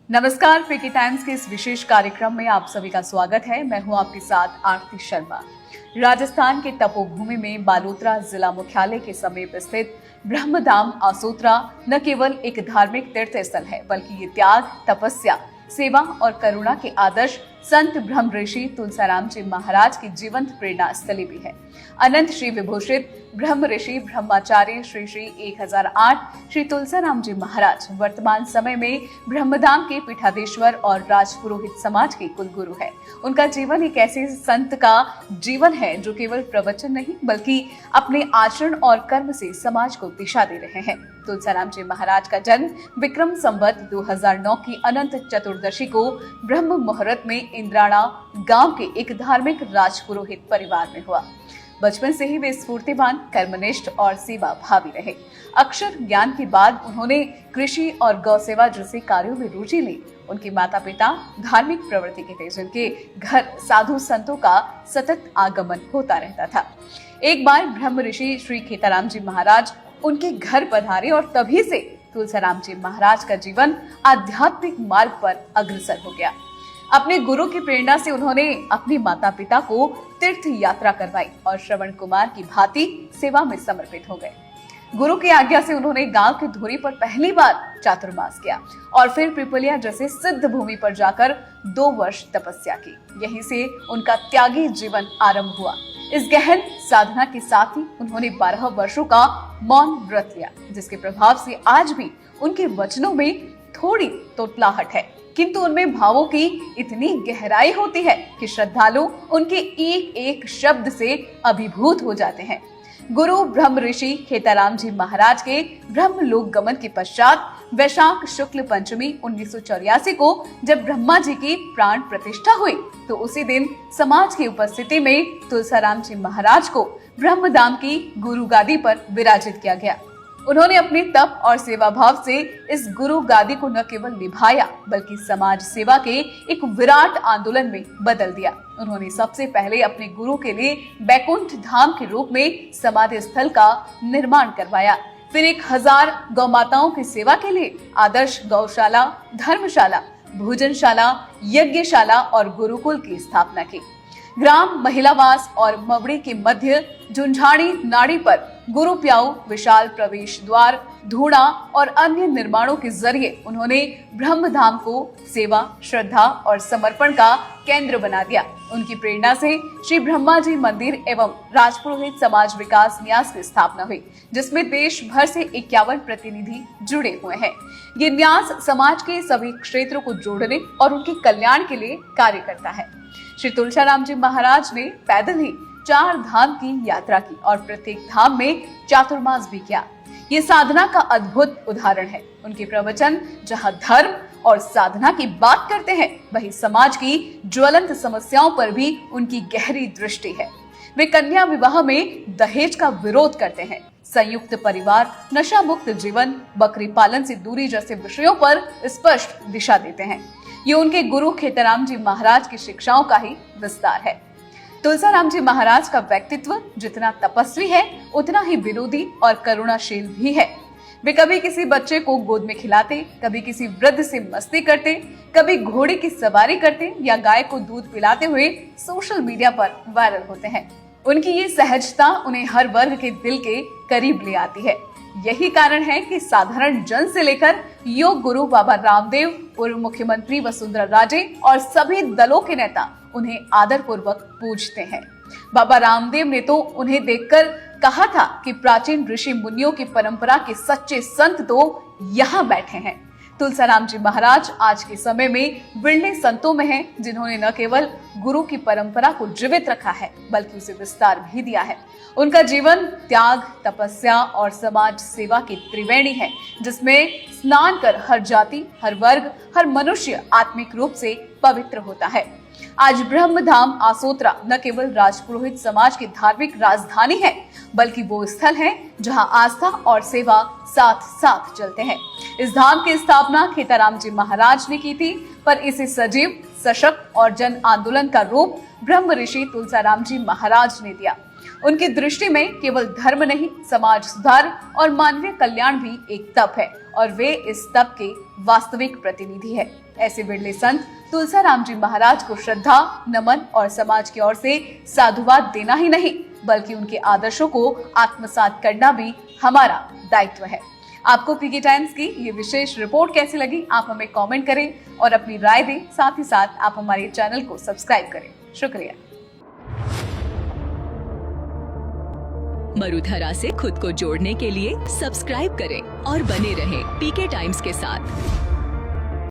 नमस्कार, पीके टाइम्स के इस विशेष कार्यक्रम में आप सभी का स्वागत है। मैं हूं आपके साथ आरती शर्मा। राजस्थान के तपोभूमि में बालोतरा जिला मुख्यालय के समीप स्थित ब्रह्मधाम आसोतरा न केवल एक धार्मिक तीर्थ स्थल है, बल्कि ये त्याग, तपस्या, सेवा और करुणा के आदर्श संत ब्रह्म ऋषि तुलसीराम जी महाराज की जीवंत प्रेरणा स्थली भी है। अनंत श्री विभूषित ब्रह्म ऋषि ब्रह्माचार्य श्री श्री 1008 श्री तुलसीराम जी महाराज वर्तमान समय में ब्रह्मधाम के पीठाधीश्वर और राजपुरोहित समाज के कुलगुरु है। उनका जीवन एक ऐसे संत का जीवन है जो केवल प्रवचन नहीं बल्कि अपने आचरण और कर्म से समाज को दिशा दे रहे हैं। तुलसीराम जी महाराज का जन्म विक्रम संवत 2009 की अनंत चतुर्दशी को ब्रह्म मुहूर्त में इंद्राणा गांव के एक धार्मिक राजपुरोहित परिवार में हुआ। बचपन से ही वे स्फूर्तिवान, कर्मनिष्ठ और सेवा भावी रहे। अक्षर ज्ञान के बाद उन्होंने कृषि और गौ सेवा जैसे कार्यों में रुचि ली। उनके माता पिता धार्मिक प्रवृत्ति के थे, जिनके घर साधु संतों का सतत आगमन होता रहता था। एक बार ब्रह्म ऋषि श्री खेताराम जी महाराज उनके घर पधारे और तभी से तुलसीराम जी महाराज का जीवन आध्यात्मिक मार्ग पर अग्रसर हो गया। अपने गुरु की प्रेरणा से उन्होंने अपने माता पिता को तीर्थ यात्रा करवाई और श्रवण कुमार की भांति सेवा में समर्पित हो गए। गुरु की आज्ञा से उन्होंने गांव की धुरी पर पहली बार चातुर्मास किया और फिर पिपलिया जैसे सिद्ध भूमि पर जाकर 2 वर्ष तपस्या की। यहीं से उनका त्यागी जीवन आरंभ हुआ। इस गहन साधना के साथ ही उन्होंने 12 वर्षों का मौन व्रत लिया, जिसके प्रभाव से आज भी उनके वचनों में थोड़ी तोतलाहट है, किंतु उनमें भावों की इतनी गहराई होती है कि श्रद्धालु उनके एक एक शब्द से अभिभूत हो जाते हैं। गुरु ब्रह्म ऋषि खेताराम जी महाराज के ब्रह्म लोक गमन के पश्चात वैशाख शुक्ल पंचमी 1984 को जब ब्रह्मा जी की प्राण प्रतिष्ठा हुई, तो उसी दिन समाज की उपस्थिति में तुलसीराम जी महाराज को ब्रह्मधाम की गुरु गादी पर विराजित किया गया। उन्होंने अपने तप और सेवा भाव से इस गुरु गादी को न केवल निभाया बल्कि समाज सेवा के एक विराट आंदोलन में बदल दिया। उन्होंने सबसे पहले अपने गुरु के लिए बैकुंठ धाम के रूप में समाधि स्थल का निर्माण करवाया। फिर 1000 गौ माताओं की सेवा के लिए आदर्श गौशाला, धर्मशाला, भोजनशाला, यज्ञशाला और गुरुकुल की स्थापना की। ग्राम महिलावास और मवड़ी के मध्य झुंझाड़ी नाड़ी पर गुरु प्याऊ, विशाल प्रवेश द्वार, धूणा और अन्य निर्माणों के जरिए उन्होंने ब्रह्मधाम को सेवा, श्रद्धा और समर्पण का केंद्र बना दिया। उनकी प्रेरणा से श्री ब्रह्मा जी मंदिर एवं राजपुरोहित समाज विकास न्यास की स्थापना हुई, जिसमें देश भर से 51 प्रतिनिधि जुड़े हुए हैं। ये न्यास समाज के सभी क्षेत्रों को जोड़ने और उनके कल्याण के लिए कार्य करता है। श्री तुलसीराम जी महाराज ने पैदल ही 4 धाम की यात्रा की और प्रत्येक धाम में चातुर्मास भी किया। ये साधना का अद्भुत उदाहरण है। उनके प्रवचन जहाँ धर्म और साधना की बात करते हैं, वहीं समाज की ज्वलंत समस्याओं पर भी उनकी गहरी दृष्टि है। वे कन्या विवाह में दहेज का विरोध करते हैं, संयुक्त परिवार, नशा मुक्त जीवन, बकरी पालन से दूरी जैसे विषयों पर स्पष्ट दिशा देते हैं। ये उनके गुरु खेताराम जी महाराज की शिक्षाओं का ही विस्तार है। तुलसीराम जी महाराज का व्यक्तित्व जितना तपस्वी है, उतना ही विरोधी और करुणाशील भी है। वे कभी किसी बच्चे को गोद में खिलाते, कभी किसी वृद्ध से मस्ती करते, कभी घोड़े की सवारी करते या गाय को दूध पिलाते हुए सोशल मीडिया पर वायरल होते हैं। उनकी ये सहजता उन्हें हर वर्ग के दिल के करीब ले आती है। यही कारण है कि साधारण जन से लेकर योग गुरु बाबा रामदेव, पूर्व मुख्यमंत्री वसुंधरा राजे और सभी दलों के नेता उन्हें आदर पूर्वक पूजते हैं। बाबा रामदेव ने तो उन्हें देखकर कहा था कि प्राचीन ऋषि मुनियों की परंपरा के सच्चे संत तो यहाँ बैठे हैं। तुलसीराम जी महाराज आज के समय में विरले संतों में हैं, जिन्होंने न केवल गुरु की परंपरा को जीवित रखा है बल्कि उसे विस्तार भी दिया है। उनका जीवन त्याग, तपस्या और समाज सेवा की त्रिवेणी है, जिसमें स्नान कर हर जाति, हर वर्ग, हर मनुष्य आत्मिक रूप से पवित्र होता है। आज ब्रह्मधाम आसोतरा न केवल राजपुरोहित समाज की धार्मिक राजधानी है, बल्कि वो स्थल है जहां आस्था और सेवा साथ साथ चलते हैं। इस धाम की स्थापना खेताराम जी महाराज ने की थी, पर इसे सजीव, सशक्त और जन आंदोलन का रूप ब्रह्म ऋषि तुलसीराम जी महाराज ने दिया। उनकी दृष्टि में केवल धर्म नहीं, समाज सुधार और मानवीय कल्याण भी एक तप है और वे इस तप के वास्तविक प्रतिनिधि है। ऐसे बिरले संत तुलसीराम जी महाराज को श्रद्धा, नमन और समाज की ओर से साधुवाद देना ही नहीं, बल्कि उनके आदर्शों को आत्मसात करना भी हमारा दायित्व है। आपको पीके टाइम्स की ये विशेष रिपोर्ट कैसी लगी, आप हमें कमेंट करें और अपनी राय दें। साथ ही साथ आप हमारे चैनल को सब्सक्राइब करें। शुक्रिया। मरुधरा से खुद को जोड़ने के लिए सब्सक्राइब करें और बने रहें पीके टाइम्स के साथ।